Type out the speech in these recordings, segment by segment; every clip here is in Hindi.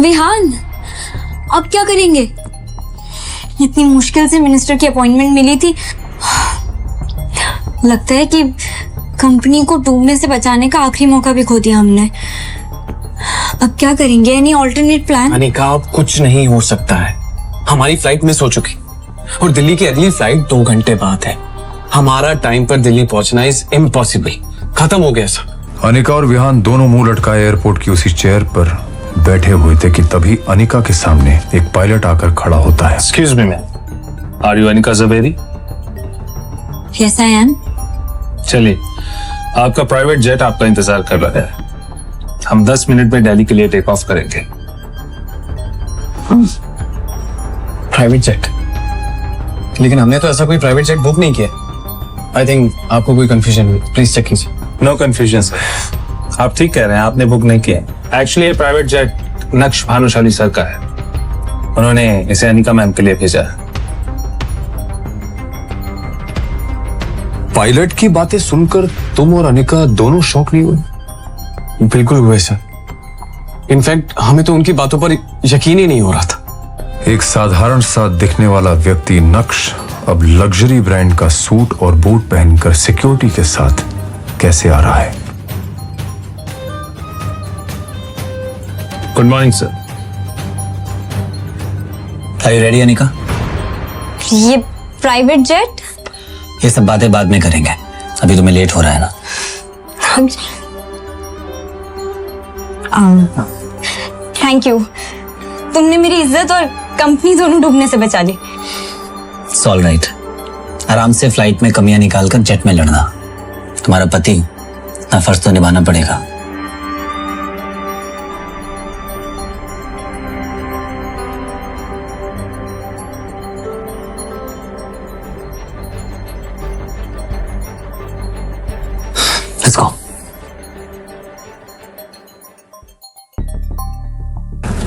विहान, अब क्या करेंगे? इतनी मुश्किल से मिनिस्टर की अपॉइंटमेंट मिली थी। लगता है कि कंपनी को डूबने से बचाने का आखिरी मौका भी खो दिया हमने। अब क्या करेंगे? Any alternate plan? अनिका, अब कुछ नहीं हो सकता है। हमारी फ्लाइट मिस हो चुकी और दिल्ली की अगली फ्लाइट 2 घंटे बाद है। हमारा टाइम पर दिल्ली पहुंचना इज इम्पॉसिबल। खत्म हो गया सब। अनिका और विहान दोनों मुंह लटकाए एयरपोर्ट की उसी चेयर पर बैठे हुए थे कि तभी अनिका के सामने एक पायलट आकर खड़ा होता है। Excuse me ma'am, are you Anika Javeri? Yes I am. चलिए, आपका प्राइवेट जेट आपका इंतजार कर रहा है। हम 10 मिनट में दिल्ली के लिए टेक ऑफ करेंगे। Private jet? लेकिन हमने तो ऐसा कोई प्राइवेट जेट बुक नहीं किया। आई थिंक आपको कोई कंफ्यूजन हुई, प्लीज चेक कीजिए। नो कंफ्यूजन सर, आप ठीक कह रहे हैं, आपने बुक नहीं किया। एक्चुअली ये प्राइवेट जेट नक्श भानुशाली सर का है। उन्होंने इसे अनिका मैम के लिए भेजा है। पायलट की बातें सुनकर तुम और अनिका दोनों शॉक नहीं हुए? बिल्कुल हुए सर। इनफैक्ट हमें तो उनकी बातों पर यकीन ही नहीं हो रहा था। एक साधारण सा दिखने वाला व्यक्ति नक्श अब लग्जरी ब्रांड का सूट और बूट पहनकर सिक्योरिटी के साथ कैसे आ रहा है? Good morning sir. Are you ready Anika? ये प्राइवेट जेट? ये सब बातें बाद में करेंगे, अभी तुम्हें लेट हो रहा है ना। थैंक यू, तुमने मेरी इज्जत और कंपनी दोनों डूबने से बचा ली। It's all right. आराम से फ्लाइट में कमियां निकालकर जेट में लड़ना। तुम्हारा पति, अपना फर्ज तो निभाना पड़ेगा। Let's go.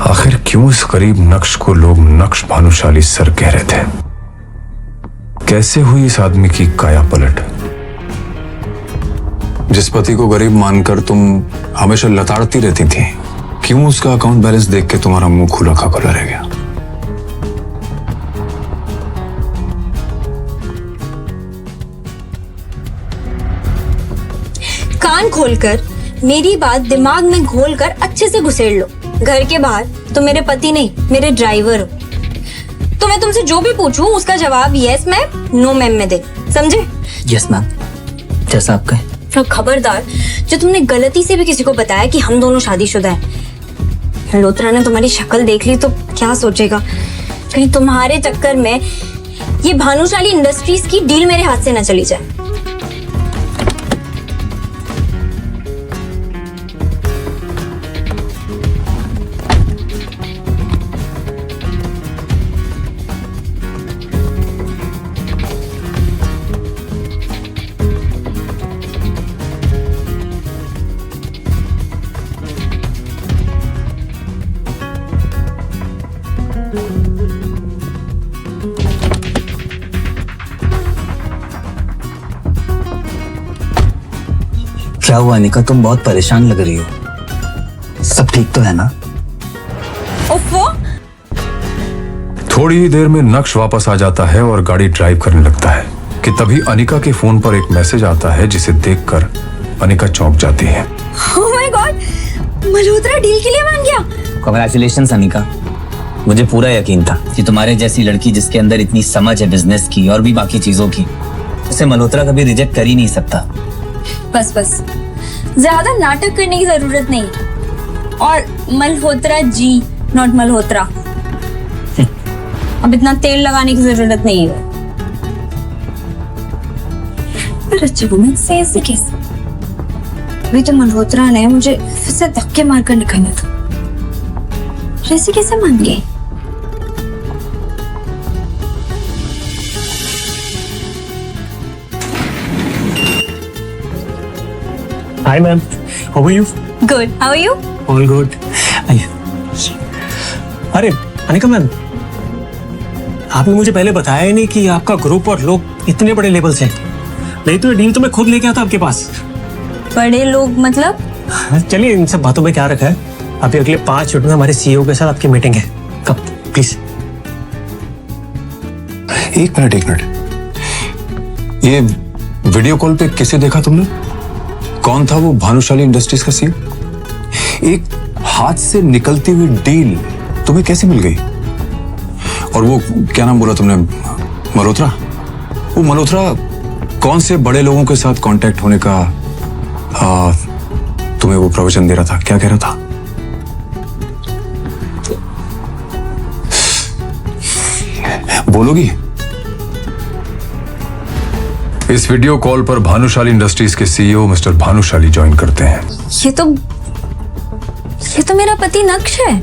आखिर क्यों इस गरीब नक्श को लोग नक्श भानुशाली सर कह रहे थे? कैसे हुई इस आदमी की काया पलट? जिस पति को गरीब मानकर तुम हमेशा लताड़ती रहती थी, क्यों उसका अकाउंट बैलेंस देख के तुम्हारा मुंह खुला खाकर रह गया? कान खोलकर मेरी बात दिमाग में घोलकर अच्छे से घुसेड़ लो। घर के बाहर तो मेरे पति नहीं, मेरे ड्राइवर हो। तो मैं तुमसे जो भी पूछूं उसका जवाब यस मैम, नो मैम में दे, समझे? यस मैम, जैसा आप कहें। और खबरदार, जो तुमने गलती से भी किसी को बताया कि हम दोनों शादीशुदा हैं, मल्होत्रा ने तुम्हारी शक्ल देख ली तो क्या सोचेगा? कहीं तुम्हारे चक्कर में ये भानुशाली इंडस्ट्रीज की डील मेरे हाथ से न चली जाए। क्या हुआ अनिका, तुम बहुत परेशान लग रही हो। सब ठीक तो है ना? ओफो! थोड़ी ही देर में नक्श वापस आ जाता है और गाड़ी ड्राइव करने लगता है कि तभी अनिका के फोन पर एक मैसेज आता है, जिसे देखकर अनिका चौंक जाती है। Oh my God, Malhotra deal के लिए मान गया। कांग्रेचुलेशंस अनिका। मुझे पूरा यकीन था कि तुम्हारे जैसी लड़की जिसके अंदर इतनी समझ है बिजनेस की और भी बाकी चीजों की, उसे मल्होत्रा कभी रिजेक्ट कर ही नहीं सकता। बस बस, ज्यादा नाटक करने की जरूरत नहीं। और मल्होत्रा जी, नॉट मल्होत्रा। अब इतना तेल लगाने की जरूरत नहीं है। पर अच्छा वो से ऐसे कैसे? अभी तो मल्होत्रा ने मुझे फिर से धक्के मारकर निकाला था। ऐसे कैसे मान गए? Hi ma'am, how are you? Good. How are you? All good. अरे अनिका मैम, आपने मुझे पहले बताया ही नहीं कि आपका ग्रुप और लोग इतने बड़े लेवल से हैं। नहीं तो ये डील तो मैं खुद लेके आता आपके पास। बड़े लोग मतलब? चलिए इन सब बातों में क्या रखा है। अभी अगले 5 मिनट में हमारे सीईओ के साथ आपकी मीटिंग है। कब प्लीज। एक मिनट, ये वीडियो कॉल पे किसे देखा तुमने? कौन था वो भानुशाली इंडस्ट्रीज का सीईओ? एक हाथ से निकलती हुई डील तुम्हें कैसे मिल गई? और वो क्या नाम बोला तुमने, मल्होत्रा? वो मल्होत्रा कौन से बड़े लोगों के साथ कांटेक्ट होने का तुम्हें वो प्रवचन दे रहा था? क्या कह रहा था? बोलोगी? इस वीडियो कॉल पर भानुशाली इंडस्ट्रीज के सीईओ मिस्टर भानुशाली ज्वाइन करते हैं। ये तो मेरा पति नक्श है।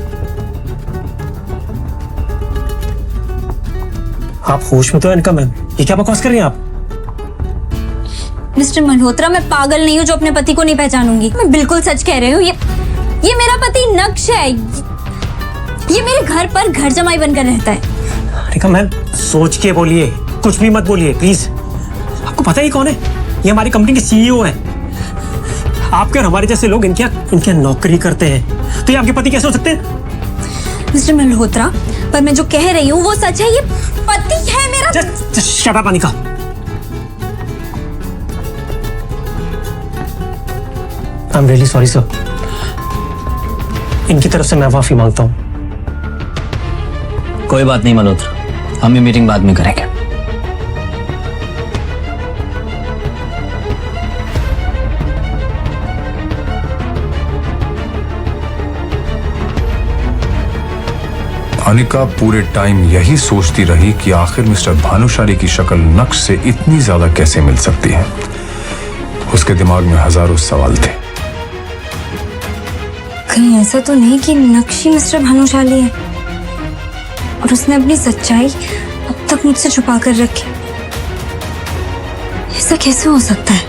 आप होश में तो हैं इनका मैम? ये क्या बकवास कर रही हैं आप? मिस्टर मल्होत्रा, मैं पागल नहीं हूँ जो अपने पति को नहीं पहचानूंगी। मैं बिल्कुल सच कह रही हूँ। ये मेरा पति नक्श है। ये मेरे घर पर घर जमाई बनकर रहता है। अनिका मैम, सोच के बोलिए, कुछ भी मत बोलिए प्लीज। आपको पता ही कौन है? ये हमारी कंपनी के सीईओ हैं। आपके और हमारे जैसे लोग इनके नौकरी करते हैं, तो ये आपके पति कैसे हो सकते हैं? मिस्टर मल्होत्रा, पर मैं जो कह रही हूँ वो सच है। ये पति है मेरा। Just shut up, Anika. I'm really sorry sir। इनकी तरफ से मैं माफी मांगता हूँ। कोई बात नहीं मल्होत्रा, हम ये मीटिंग बाद में करेंगे। अनिका पूरे टाइम यही सोचती रही कि आखिर मिस्टर भानुशाली की शक्ल नक्श से इतनी ज्यादा कैसे मिल सकती है। उसके दिमाग में हजारों सवाल थे। कहीं ऐसा तो नहीं कि नक्श ही मिस्टर भानुशाली है और उसने अपनी सच्चाई अब तक मुझसे छुपा कर रखी? ऐसा कैसे हो सकता है?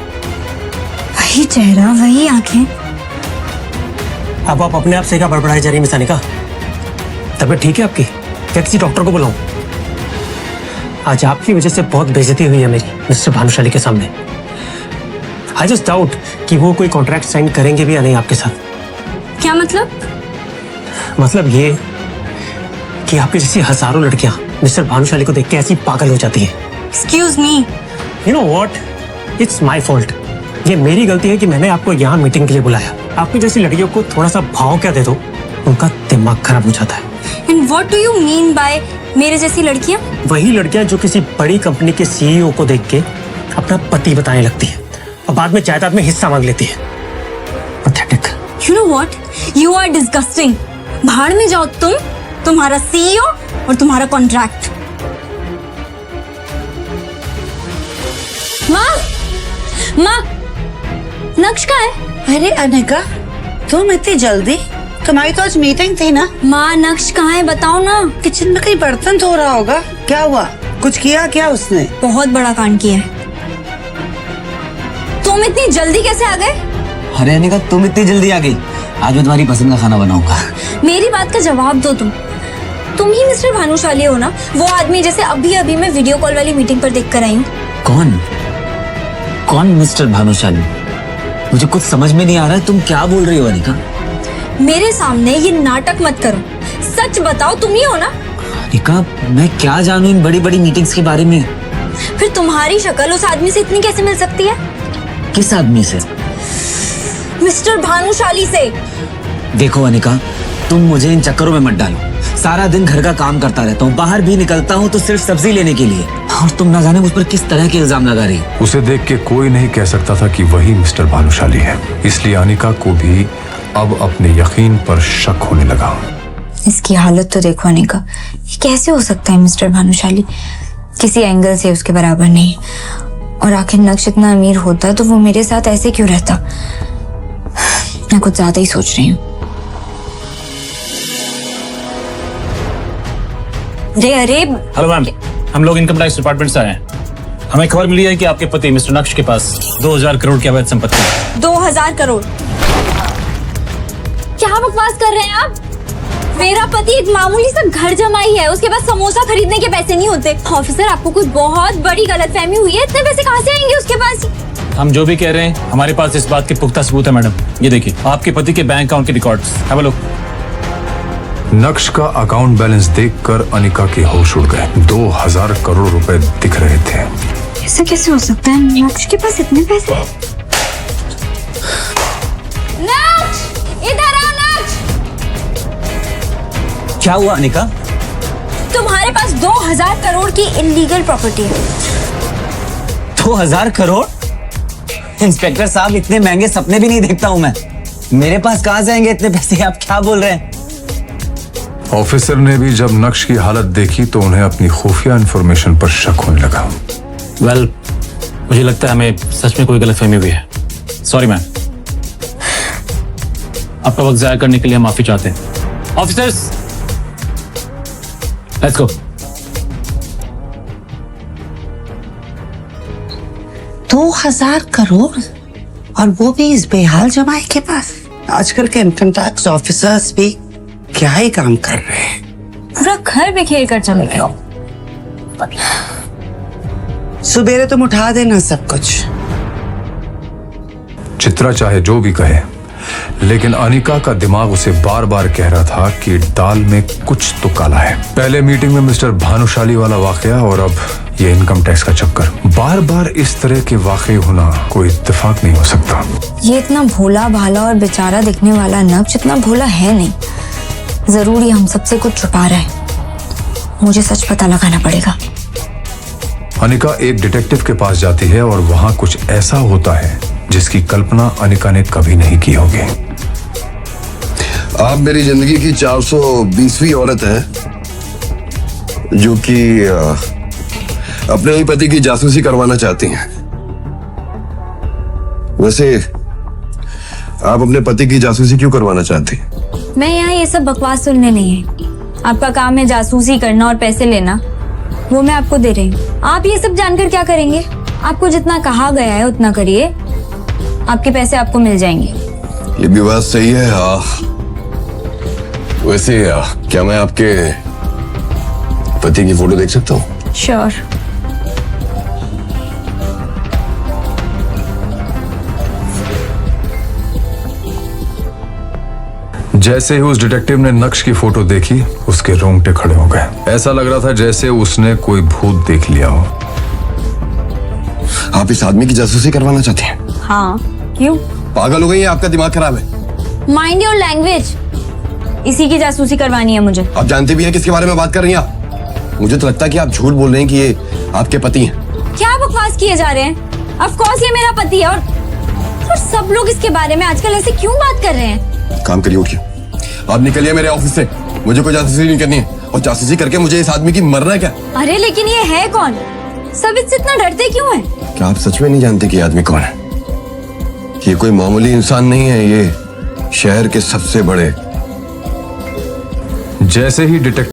वही चेहरा, वही आंखें। अब आप अपने आप से क्या बड़बड़ाई जा रही मिस अनिका? तबीयत ठीक है आपकी? क्या किसी डॉक्टर को बुलाऊं? आज आपकी वजह से बहुत बेइज्जती हुई है मेरी मिस्टर भानुशाली के सामने। आई जस्ट डाउट कि वो कोई कॉन्ट्रैक्ट साइन करेंगे भी या नहीं आपके साथ। क्या मतलब? मतलब ये कि आपकी जैसी हजारों लड़कियां मिस्टर भानुशाली को देख के ऐसी पागल हो जाती हैं। Excuse me. You know what, it's my fault. ये मेरी गलती है कि मैंने आपको यहाँ मीटिंग के लिए बुलाया। आपकी जैसी लड़कियों को थोड़ा सा भाव क्या दे दो, उनका दिमाग खराब हो जाता है। And what do you mean by मेरे जैसी लड़कियां? वही लड़कियां जो किसी बड़ी कंपनी के सीईओ को देख के अपना पति बताने लगती है और बाद में जायदाद में हिस्सा मांग लेती है। Pathetic. You know what, you are disgusting. भाड़ में जाओ तुम, तुम्हारा सीईओ और तुम्हारा कॉन्ट्रैक्ट। माँ, नक्श कहाँ है? अरे अनिका, तुम इतनी जल्दी? तुम्हारी तो आज मीटिंग थी ना? माँ, नक्श कहाँ है बताओ ना। किचन में कहीं बर्तन धो रहा होगा। क्या हुआ? कुछ किया क्या उसने? बहुत बड़ा कांड किया है। तुम इतनी जल्दी कैसे आ गए? अरे अनिका, तुम इतनी जल्दी आ गई? आज मैं तुम्हारी पसंद का खाना बनाऊंगा। मेरी बात का जवाब दो। तुम ही मिस्टर भानुशाली हो ना? वो आदमी जैसे अभी मैं वीडियो कॉल वाली मीटिंग पर देख कर आई हूँ। कौन मिस्टर भानुशाली? मुझे कुछ समझ में नहीं आ रहा है, तुम क्या बोल रही हो अनिका? मेरे सामने ये नाटक मत करो, सच बताओ, तुम ही हो ना? अनिका, मैं क्या जानूं इन बड़ी बड़ी मीटिंग्स के बारे में? फिर तुम्हारी शक्ल उस आदमी से इतनी कैसे मिल सकती है? किस आदमी से? मिस्टर भानुशाली से। देखो अनिका, तुम मुझे इन चक्करों में मत डालो। सारा दिन घर का काम करता रहता हूँ, बाहर भी निकलता हूँ तो सिर्फ सब्जी लेने के लिए, और तुम ना जाने मुझ पर किस तरह के इल्जाम लगा रही हो। उसे देख के कोई नहीं कह सकता था कि वही मिस्टर भानुशाली है, इसलिए अनिका को भी अब अपने यकीन पर शक होने लगा। इसकी हालत तो देखो अनिका, ये कैसे हो सकता है मिस्टर भानुशाली? किसी एंगल से उसके बराबर नहीं। और आखिर नक्श इतना अमीर होता तो वो मेरे साथ ऐसे क्यों रहता? मैं कुछ ज्यादा ही सोच रही हूँ। अरे हेलो मैम, हम लोग इनकम टैक्स डिपार्टमेंट से आए हैं। हमें खबर मिली है कि आपके पति मिस्टर नक्श के पास 2000 करोड़ की अवैध संपत्ति है। 2000 करोड़? क्या बकवास कर रहे हैं आप? मेरा पति एक मामूली सा घर जमाई है, उसके पास समोसा खरीदने के पैसे नहीं होते। ऑफिसर, आपको कुछ बहुत बड़ी गलतफहमी हुई है। इतने पैसे कहाँ से आएंगे उसके पास? हम जो भी कह रहे हैं, हमारे पास इस बात के पुख्ता सबूत है मैडम। ये देखिए, आपके पति के बैंक अकाउंट के रिकॉर्ड्स। Have a look. नक्श का अकाउंट बैलेंस देखकर अनिका के होश उड़ गए। 2000 करोड़ रुपए दिख रहे थे। ऐसा कैसे हो सकता है? नक्श के पास इतने पैसे? नक्श, इधर आ नक्श। क्या हुआ अनिका? तुम्हारे पास 2000 करोड़ की इलीगल प्रॉपर्टी है। 2000 करोड़? इंस्पेक्टर साहब, इतने महंगे सपने भी नहीं देखता हूं मैं। मेरे पास कहां से आएंगे इतने पैसे? आप क्या बोल रहे हैं? ऑफिसर ने भी जब नक्श की हालत देखी तो उन्हें अपनी खुफिया इंफॉर्मेशन पर शक होने लगा। वेल, मुझे लगता है हमें सच में कोई गलतफहमी हुई है। Sorry ma'am. आपका वक्त जाया करने के लिए हम माफी चाहते हैं। Officers, let's go. 2000 करोड़, और वो भी इस बेहाल जमाई के पास। आजकल के इनकम टैक्स ऑफिसर्स भी क्या ही काम कर रहे हैं। पूरा घर बिखेर कर चले गए। सुबेरे तुम उठा देना सब कुछ। चित्रा चाहे जो भी कहे, लेकिन अनिका का दिमाग उसे बार बार कह रहा था कि दाल में कुछ तो काला है। पहले मीटिंग में मिस्टर भानुशाली वाला वाकया और अब ये इनकम टैक्स का चक्कर। बार बार इस तरह के वाकये होना कोई इत्तेफाक नहीं हो सकता। ये इतना भोला भाला और बेचारा दिखने वाला नक्श इतना भोला है नहीं। जरूर ही हम सबसे कुछ छुपा रहा है। मुझे सच पता लगाना पड़ेगा। अनिका एक डिटेक्टिव के पास जाती है और वहां कुछ ऐसा होता है जिसकी कल्पना अनिका ने कभी नहीं की होगी। आप मेरी जिंदगी की 420वीं औरत है जो कि अपने ही पति की जासूसी करवाना चाहती हैं। वैसे आप अपने पति की जासूसी क्यों करवाना चाहती हैं? मैं यहाँ ये सब बकवास सुनने नहीं है। आपका काम है जासूसी करना और पैसे लेना, वो मैं आपको दे रही हूँ। आप ये सब जानकर क्या करेंगे? आपको जितना कहा गया है उतना करिए, आपके पैसे आपको मिल जाएंगे। ये भी बात सही है। वैसे क्या मैं आपके पति की फोटो देख सकता हूँ? श्योर। जैसे ही उस डिटेक्टिव ने नक्श की फोटो देखी, उसके रोंगटे खड़े हो गए। ऐसा लग रहा था जैसे उसने कोई भूत देख लिया हो। आप इस आदमी की जासूसी करवाना चाहती हैं? हाँ, क्यों? पागल हो गई हैं? आपका दिमाग खराब है। Mind your language. इसी की जासूसी करवानी है मुझे। आप जानते भी हैं किसके बारे में बात कर रही हैं आप? मुझे तो लगता है कि आप झूठ बोल रहे हैं कि ये आपके पति हैं। क्या बकवास किए जा रहे हैं? ऑफ कोर्स ये मेरा पति है और सब लोग इसके बारे में आजकल ऐसे क्यों बात कर रहे हैं? काम करिए, उठिए। आप निकलिए मेरे ऑफिस से। मुझे कोई जासूसी नहीं करनी है, और जासूसी करके मुझे इस आदमी की मरना है क्या? अरे लेकिन ये है कौन? सब इससे इतना डरते क्यों हैं? क्या आप सच में नहीं जानते कि ये आदमी कौन है? ये कोई मामूली इंसान नहीं है, ये शहर के सबसे बड़े। जैसे ही डिटेक्टिव